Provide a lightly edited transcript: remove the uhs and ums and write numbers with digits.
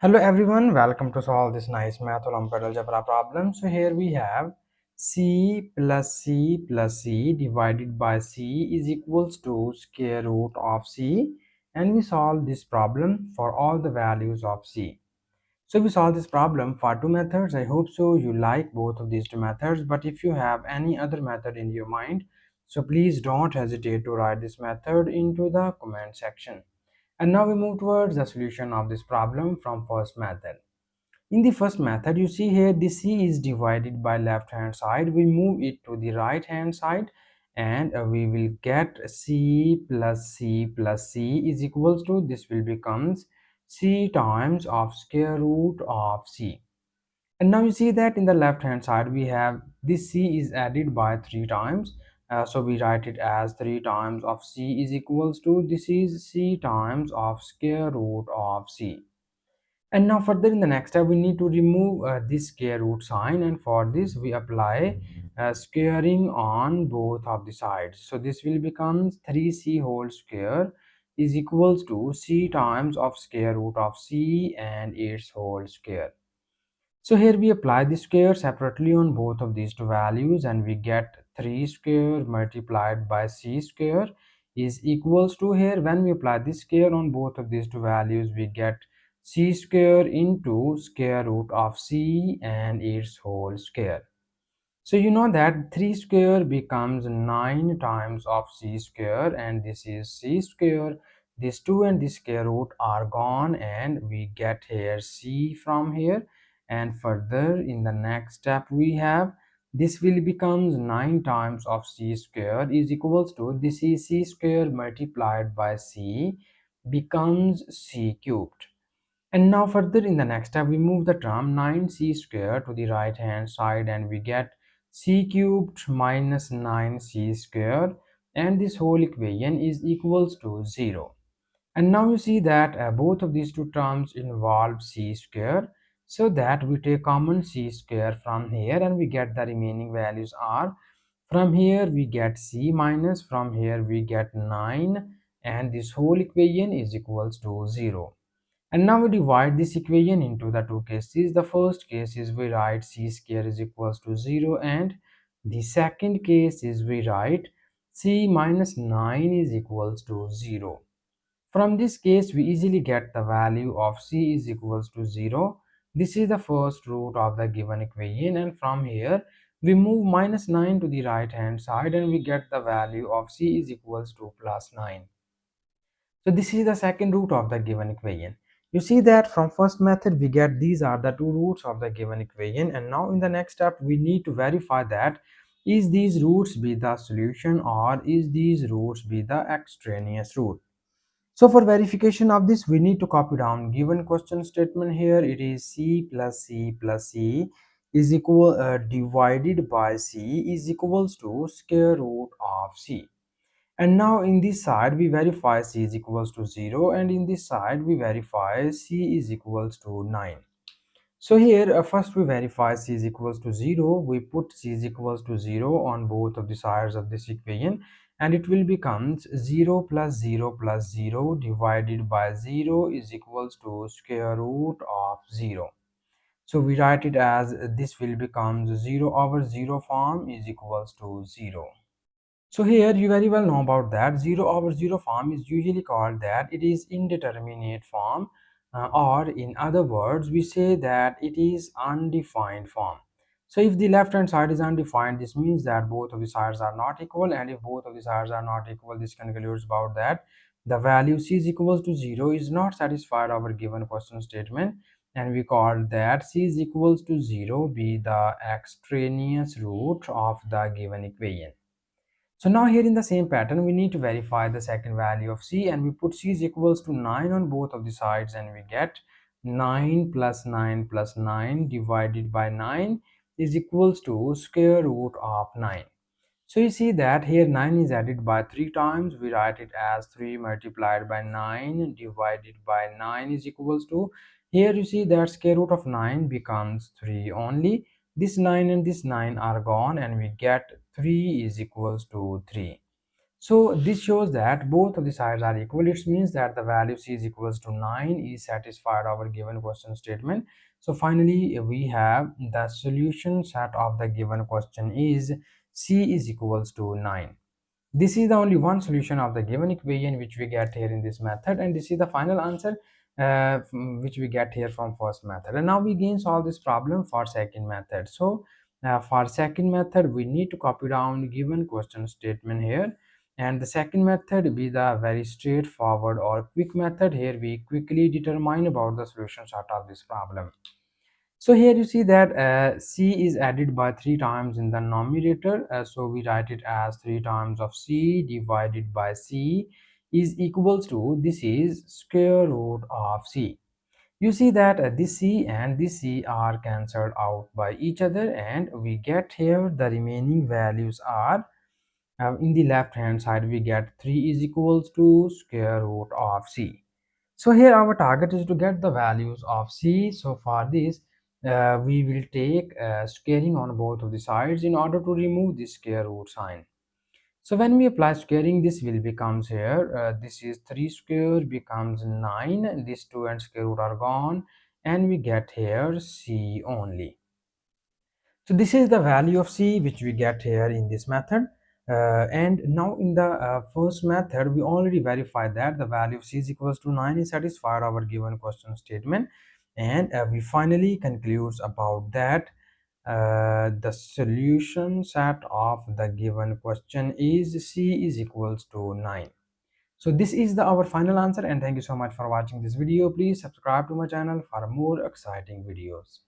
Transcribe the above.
Hello everyone, welcome to solve this nice math Olympiad algebra problem. So here we have c plus c plus c divided by c is equals to square root of c, and we solve this problem for all the values of c. So we solve this problem for two methods. I hope so you like both of these two methods, but if you have any other method in your mind, so please don't hesitate to write this method into the comment section. And now we move towards the solution of this problem from first method. In the first method, you see here the c is divided by left hand side. We move it to the right hand side, and we will get c plus c plus c is equals to, this will becomes c times of square root of c. And now you see that in the left hand side we have this c is added by 3 times. So we write it as 3 times of c is equals to, this is c times of square root of c. And now further in the next step we need to remove this square root sign, and for this we apply squaring on both of the sides. So this will become 3c whole square is equals to c times of square root of c and its whole square. So here we apply the square separately on both of these two values, and we get 3 square multiplied by c square is equals to, here when we apply the square on both of these two values we get c square into square root of c and its whole square. So you know that 3 square becomes 9 times of c square, and this is c square. This 2 and the square root are gone, and we get here c from here. And further in the next step we have, this will becomes 9 times of c square is equals to, this is c square multiplied by c becomes c cubed. And now further in the next step we move the term 9c square to the right hand side, and we get c cubed minus 9c square, and this whole equation is equals to 0. And now you see that both of these two terms involve c square, so that we take common c square from here and we get the remaining values are, from here we get c minus, from here we get 9, and this whole equation is equals to 0. And now we divide this equation into the two cases. The first case is we write c square is equals to 0, and the second case is we write c minus 9 is equals to 0. From this case we easily get the value of c is equals to 0. This is the first root of the given equation, and from here we move minus 9 to the right hand side and we get the value of c is equals to plus 9. So this is the second root of the given equation. You see that from first method we get these are the two roots of the given equation, and now in the next step we need to verify that is these roots be the solution or is these roots be the extraneous root. So for verification of this we need to copy down given question statement. Here it is c plus c plus c is equal divided by c is equals to square root of c. And now in this side we verify c is equals to 0, and in this side we verify c is equals to 9. So here first we verify c is equals to 0. We put c is equals to 0 on both of the sides of this equation, and it will become 0 plus 0 plus 0 divided by 0 is equals to square root of 0. So we write it as this will become 0 over 0 form is equals to 0. So here you very well know about that 0 over 0 form is usually called that it is indeterminate form, or in other words we say that it is undefined form. So if the left hand side is undefined, this means that both of the sides are not equal, and if both of the sides are not equal, this concludes about that the value c is equals to 0 is not satisfied our given question statement, and we call that c is equals to 0 be the extraneous root of the given equation. So now here in the same pattern we need to verify the second value of c, and we put c is equals to 9 on both of the sides, and we get 9 plus 9 plus 9 divided by 9 is equals to square root of 9. So you see that here 9 is added by 3 times. We write it as 3 multiplied by 9 divided by 9 is equals to, here you see that square root of 9 becomes 3 only. This 9 and this 9 are gone, and we get 3 is equals to 3. So this shows that both of the sides are equal. It means that the value c is equals to 9 is satisfied our given question statement. So finally we have the solution set of the given question is c is equals to 9. This is the only one solution of the given equation which we get here in this method, and this is the final answer which we get here from first method. And now we again solve this problem for second method. So for second method we need to copy down given question statement here, and the second method be the very straightforward or quick method. Here we quickly determine about the solution set of this problem. So here you see that c is added by 3 times in the numerator. So we write it as 3 times of c divided by c is equals to, this is square root of c. You see that this c and this c are cancelled out by each other, and we get here the remaining values are in the left hand side we get 3 is equals to square root of c. So here our target is to get the values of c. So for this we will take squaring on both of the sides in order to remove the square root sign. So when we apply squaring, this will becomes here, this is 3 square becomes 9, these 2 and square root are gone, and we get here c only. So this is the value of c which we get here in this method. And now in the first method we already verified that the value of c is equals to 9 is satisfied our given question statement, and we finally concludes about that the solution set of the given question is c is equals to 9. So this is the our final answer, and thank you so much for watching this video. Please subscribe to my channel for more exciting videos.